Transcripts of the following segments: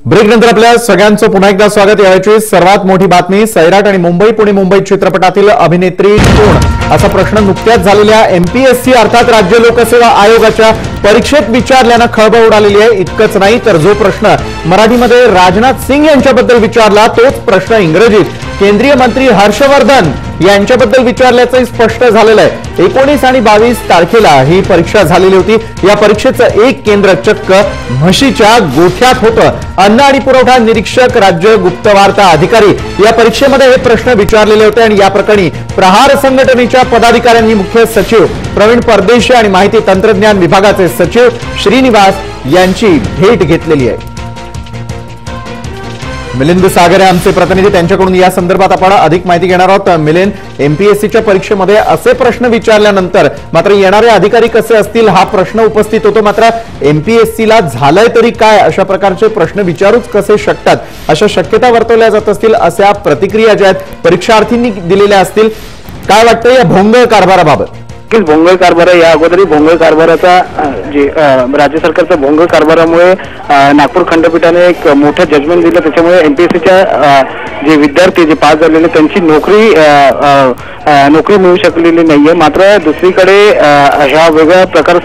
Break नंतर आपल्या सगळ्यांचं पुन्हा एकदा स्वागत। यावेळी सर्वात मोठी बातमी, सैराट आणि मुंबई पुणे मुंबई चित्रपटातील अभिनेत्री कोण असा प्रश्न नुकत्याच झालेल्या एमपीएससी अर्थात राज्य लोकसेवा आयोगाच्या परीक्षेत विचारल्याने खळबळ उडालेली आहे। इतकंच नाही तर जो प्रश्न मराठीमध्ये राजनाथ सिंग यांच्याबद्दल विचारला तोच प्रश्न इंग्रजीत केंद्रीय मंत्री हर्षवर्धन यांच्याबद्दल विचारल्याचं स्पष्ट झालेलं आहे। 19 आणि 22 तारखेला ही परीक्षा झालेली होती। या परीक्षेचं एक केंद्र चक्क म्हशीच्या गोठ्यात होतं। अन्न आणि पुरवठा निरीक्षक राज्य गुप्तवार्ता अधिकारी या परीक्षेमध्ये हे प्रश्न विचारलेले होते आणि या प्रकरणी प्रहार संघटनेच्या पदाधिकाऱ्यांनी मुख्य सचिव प्रवीण परदेशी आणि माहिती तंत्रज्ञान विभागाचे सचिव श्रीनिवास यांची भेट घेतलेली आहे। मिलिंद सागरे आमचे प्रतिनिधी, त्यांच्याकडून या संदर्भात आपण अधिक माहिती घेणार आहोत। मिलिंद, एमपीएससीच्या परीक्षेमध्ये असे प्रश्न विचारल्यानंतर मात्र येणारे अधिकारी कसे असतील हा प्रश्न उपस्थित होतो। मात्र एमपीएससीला झालंय तरी काय, अशा प्रकारचे प्रश्न विचारूच कसे शकतात अशा शक्यता वर्तवल्या जात असतील, अशा प्रतिक्रिया ज्या आहेत परीक्षार्थींनी दिलेल्या असतील। काय वाटतं या भोंगळ कारभाराबाबत? भोंगळ कारभार या अगोदरही भोंगळ कारभाराचा जे राज्य सरकारच्या भोंगळ कारभारामुळे नागपूर खंडपीठाने एक मोठं जजमेंट दिलं। त्याच्यामुळे एमपीएससीच्या जे विद्यार्थी जे पास झालेले त्यांची नोकरी मिळू शकलेली नाहीये। मात्र दुसरीकडे ह्या वेगळ्या प्रकार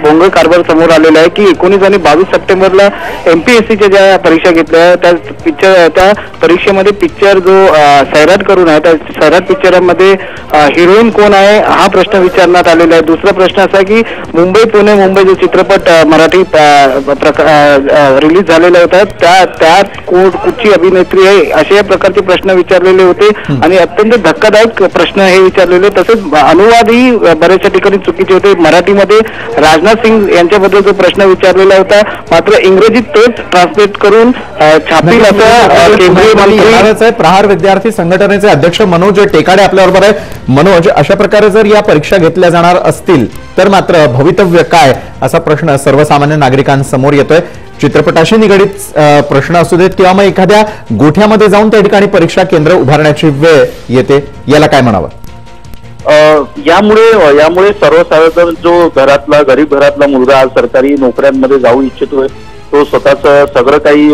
भोंगळ कारभार समोर आलेला आहे की 19 आणि 22 सप्टेंबरला एमपीएससीच्या ज्या परीक्षा घेतल्या त्या परीक्षेमध्ये पिक्चर जो सैराट करून आहे त्या सैराट पिक्चरमध्ये हिरोईन कोण आहे हा प्रश्न विचारण्यात आलेला आहे। दुसरा प्रश्न असा की मुंबई पुणे मुंबई जो चित्रपट मराठी रिलीज झालेला होता त्यात कुठची अभिनेत्री आहे अशा प्रकारचे प्रश्न विचारलेले होते आणि अत्यंत धक्कादायक प्रश्न हे विचारलेले। तसेच अनुवादही बऱ्याचशा ठिकाणी चुकीचे होते। मराठीमध्ये राजनाथ सिंग यांच्याबद्दल जो प्रश्न विचारलेला होता मात्र इंग्रजीत तोच ट्रान्सलेट करून छापील असं केंद्रीय मंत्री प्रहार विद्यार्थी संघटनेचे अध्यक्ष मनोज टेकाडे आपल्याबरोबर आहे। मनोज, अशा प्रकारे जर या परीक्षा घेतल्या जाणार असतील तर मात्र भवितव्य काय असा प्रश्न सर्वसामान्य नागरिकांसमोर येतोय। चित्रपटाशी निगडित प्रश्न असू देत किंवा मग एखाद्या गोठ्यामध्ये जाऊन त्या ठिकाणी परीक्षा केंद्र उभारण्याची वेळ येते, याला काय म्हणावं? यामुळे सर्वसाधारण जो गरीब घरातला मुलगा आज सरकारी नोकऱ्यांमध्ये जाऊ इच्छितोय तो स्वतःच सगळं काही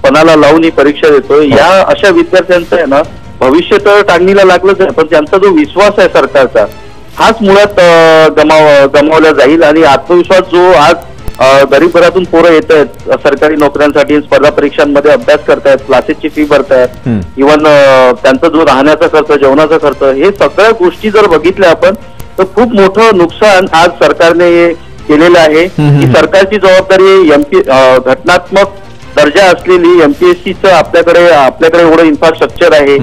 पणाला लावून ही परीक्षा देतोय। या अशा विद्यार्थ्यांचं आहे ना भविष्य तर टांगणीला लागलंच आहे, पण त्यांचा जो विश्वास आहे सरकारचा हाच मुळात गमावला जाईल। आणि आत्मविश्वास जो आज गरीब घरातून पोरं येत आहेत सरकारी नोकऱ्यांसाठी स्पर्धा परीक्षांमध्ये अभ्यास करतायत, क्लासेसची फी भरतायत, इव्हन त्यांचा जो राहण्याचा खर्च जेवणाचा खर्च हे सगळ्या गोष्टी जर बघितल्या आपण तर खूप मोठं नुकसान आज सरकारने केलेलं आहे। ही सरकारची जबाबदारी घटनात्मक दर्जा असलेली एमपीएससीचं आपल्याकडे एवढं इन्फ्रास्ट्रक्चर आहे।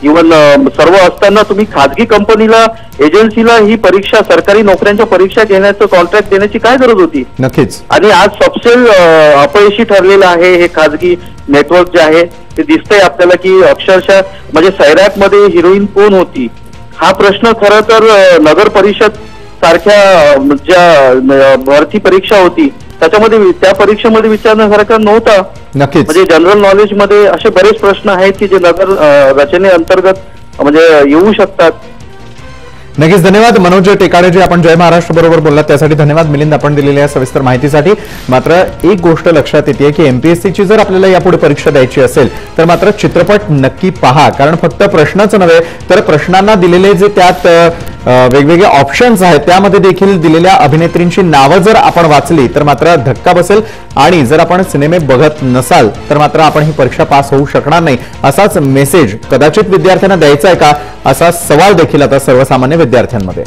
इव्हन सर्व असताना तुम्ही खाजगी कंपनीला एजन्सीला ही परीक्षा सरकारी नोकऱ्यांच्या परीक्षा घेण्याचं कॉन्ट्रॅक्ट देण्याची काय गरज होती? नक्कीच। आणि आज सबसेल अपयशी ठरलेलं आहे हे खाजगी नेटवर्क जे आहे ते दिसतंय आपल्याला की अक्षरशः म्हणजे सैराटमध्ये हिरोईन कोण होती हा प्रश्न खरं तर नगर परिषद सारख्या ज्या भरती परीक्षा होती त्याच्यामध्ये त्या परीक्षेमध्ये विचारण्यासारखा नव्हता। नक्कीच, म्हणजे जनरल नॉलेज मध्ये असे बरेच प्रश्न आहेत की जे नगर रचनेअंतर्गत म्हणजे येऊ शकतात। नक्कीच, धन्यवाद मनोज टेकाडे जे आपण जय महाराष्ट्र बरोबर बोललात त्यासाठी धन्यवाद। मिलिंद, आपण दिलेल्या सविस्तर माहितीसाठी। मात्र एक गोष्ट लक्षात येते की एमपीएससीची जर आपल्याला यापुढे परीक्षा द्यायची असेल तर मात्र चित्रपट नक्की पहा, कारण फक्त प्रश्नच नव्हे तर प्रश्नांना दिलेले जे त्यात वेगवेगळे ऑप्शन्स आहेत त्यामध्ये देखील दिलेल्या अभिनेत्रींची नावं जर आपण वाचली तर मात्र धक्का बसेल आणि जर आपण सिनेमे बघत नसाल तर मात्र आपण ही परीक्षा पास होऊ शकणार नाही असाच मेसेज कदाचित विद्यार्थ्यांना द्यायचा आहे का असा सवाल देखील आता सर्वसामान्य विद्यार्थ्यांमध्ये